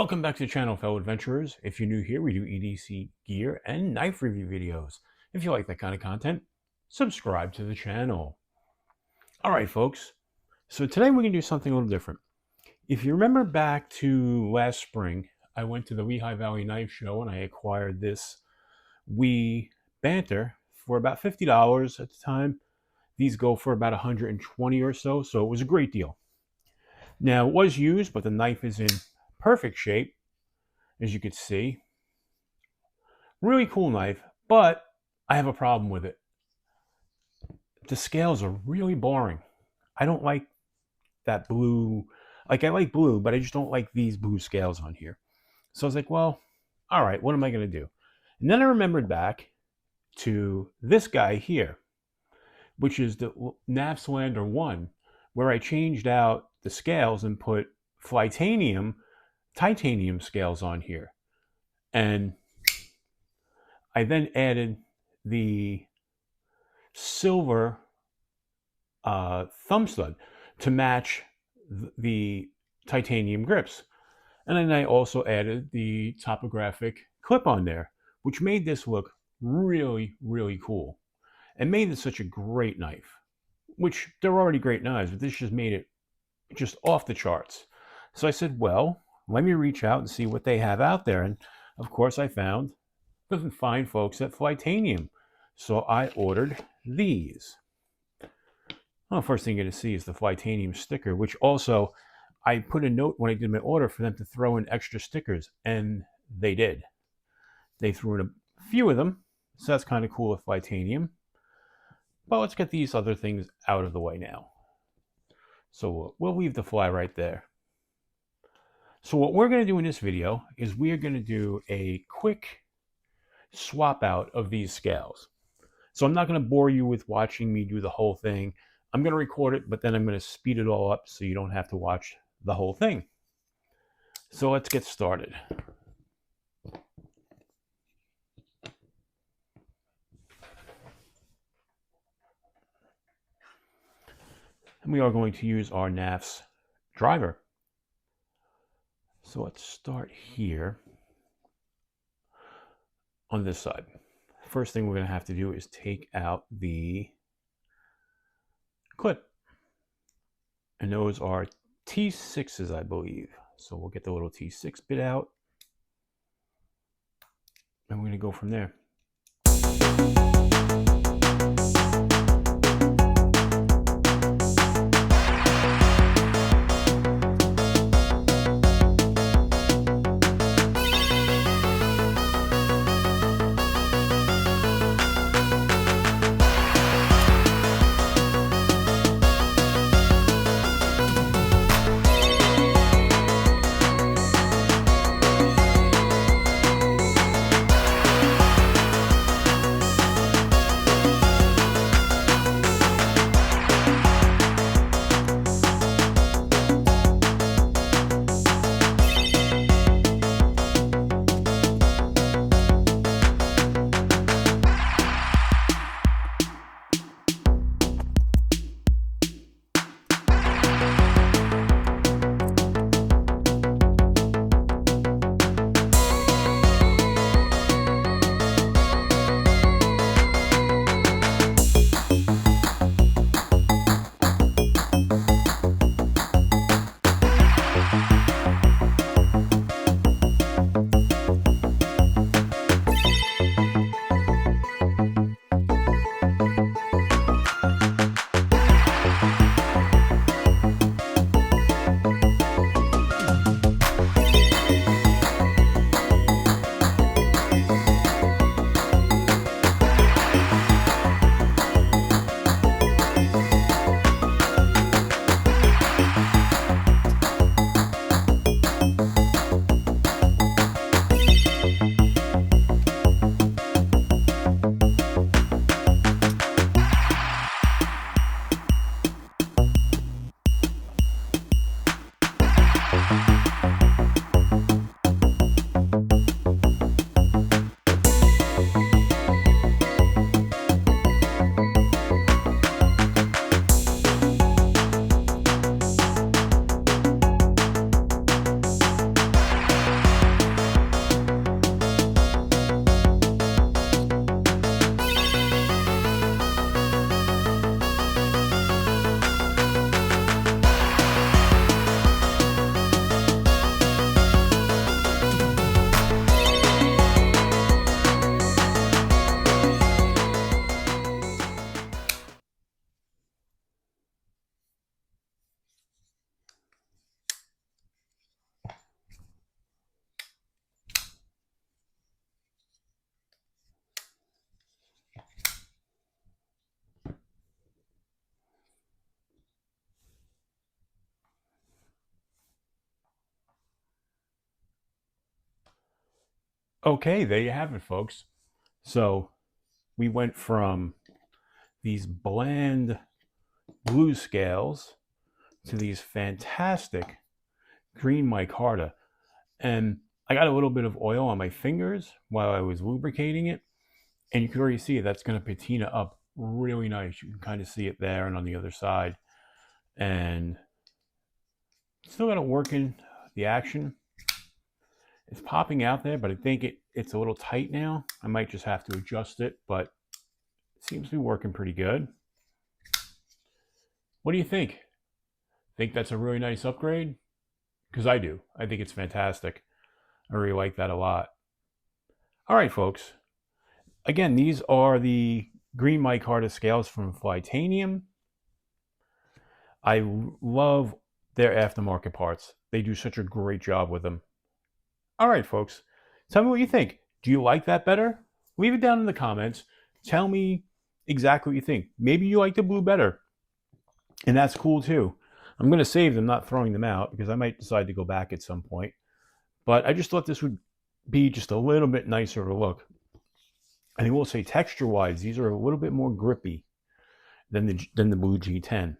Welcome back to the channel, fellow adventurers. If you're new here, we do EDC gear and knife review videos. If you like that kind of content, subscribe to the channel. All right, folks. So today we're going to do something a little different. If you remember back to last spring, I went to the Lehigh Valley Knife Show and I acquired this WE Banter for about $50 at the time. These go for about $120 or so it was a great deal. Now, it was used, but the knife is in perfect shape, as you could see. Really cool knife, but I have a problem with it. The scales are really boring. I don't like that blue. Like, I like blue, but I just don't like these blue scales on here. So I was like, well, all right, what am I going to do? And then I remembered back to this guy here, which is the Navslander 1, where I changed out the scales and put titanium scales on here. And I then added the silver thumb stud to match the titanium grips. And then I also added the topographic clip on there, which made this look really, really cool and made it such a great knife, which they're already great knives, but this just made it just off the charts. So I said, well, let me reach out and see what they have out there. And of course I found the fine folks at Flytanium. So I ordered these. Well, first thing you're going to see is the Flytanium sticker, which also I put a note when I did my order for them to throw in extra stickers, and they did. They threw in a few of them, so that's kind of cool with Flytanium. But let's get these other things out of the way now. So we'll leave the fly right there. So what we're going to do in this video is we are going to do a quick swap out of these scales. So I'm not going to bore you with watching me do the whole thing. I'm going to record it, but then I'm going to speed it all up so you don't have to watch the whole thing. So let's get started. And we are going to use our NAFS driver. So let's start here on this side. First thing we're going to have to do is take out the clip. And those are T6s, I believe. So we'll get the little T6 bit out. And we're going to go from there. Okay, there you have it, folks. So we went from these bland blue scales to these fantastic green micarta. And I got a little bit of oil on my fingers while I was lubricating it. And you can already see that's going to patina up really nice. You can kind of see it there and on the other side. And still got it working, the action. It's popping out there, but I think it's a little tight now. I might just have to adjust it, but it seems to be working pretty good. What do you think? Think that's a really nice upgrade? Because I do. I think it's fantastic. I really like that a lot. All right, folks. Again, these are the green micarta scales from Flytanium. I love their aftermarket parts. They do such a great job with them. All right, folks. Tell me what you think. Do you like that better? Leave it down in the comments. Tell me exactly what you think. Maybe you like the blue better. And that's cool too. I'm going to save them, not throwing them out, because I might decide to go back at some point. But I just thought this would be just a little bit nicer to look. And I will say, texture-wise, these are a little bit more grippy than the blue G10.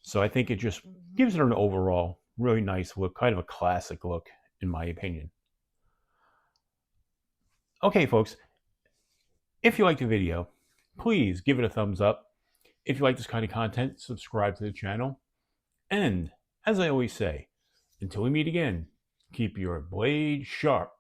So I think it just gives it an overall really nice look, kind of a classic look, in my opinion. Okay, folks, if you liked the video, please give it a thumbs up. If you like this kind of content, subscribe to the channel. And as I always say, until we meet again, keep your blade sharp.